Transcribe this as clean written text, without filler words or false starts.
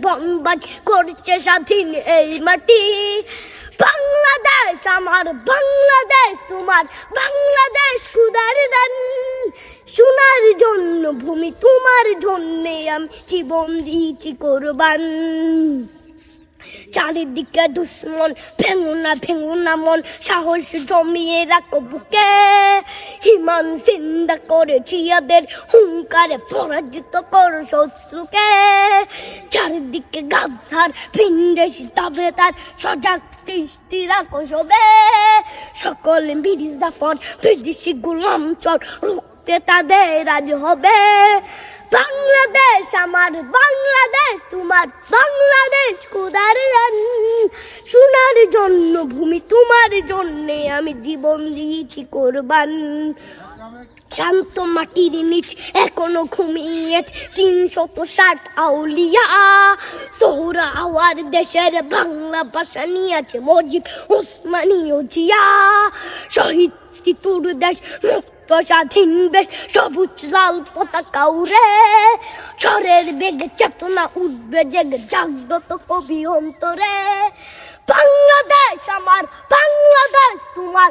বনবাস করছে স্বাধীন এই মাটি। বাংলাদেশ আমার, বাংলাদেশ তোমার, বাংলাদেশ খুদার দান। সোনার জন্য ভূমি, তোমার জন্যে আমি জীবন দিয়েছি কোরবান। চারিদিকে দুশ্মন, ভেঙো না মন, সাহস জমিয়ে রাখো বুকে। হিমান চিন্তা করে জিয়াদের হুঙ্কারে পরাজিত করো শত্রুকে। চারিদিকে গাদ্দার ভিনদেশি তাবেদার, সজাগ দৃষ্টি রাখো সবে। সকল মির্জাফর বিদেশি গোলাম চোর রুখতে তাদের আজ হবে। বাংলাদেশ আমার, বাংলাদেশ তোমার, বাংলাদেশ খুদার দান। সোনার জন্য ভূমি, তোমার জন্যে আমি জীবন দিয়েছি কোরবান। শান্ত মাটির নিচ এখনো ঘুমিয়ে ৩৬০ আউলিয়া। সোহরা আওয়ার দেশের বাংলা ভাষা নিয়েছে মজিদ ওসমানী ও জিয়া। শহীদ তিতুর দেশ মুক্ত স্বাধীন বেশ, সবুজ লাল পতাকা উড়ে। ঝড়ের বেগে চেতনা উঠবে জেগে, জাগ্রত কবি অন্তরে। বাংলাদেশ আমার, বাংলাদেশ তোমার।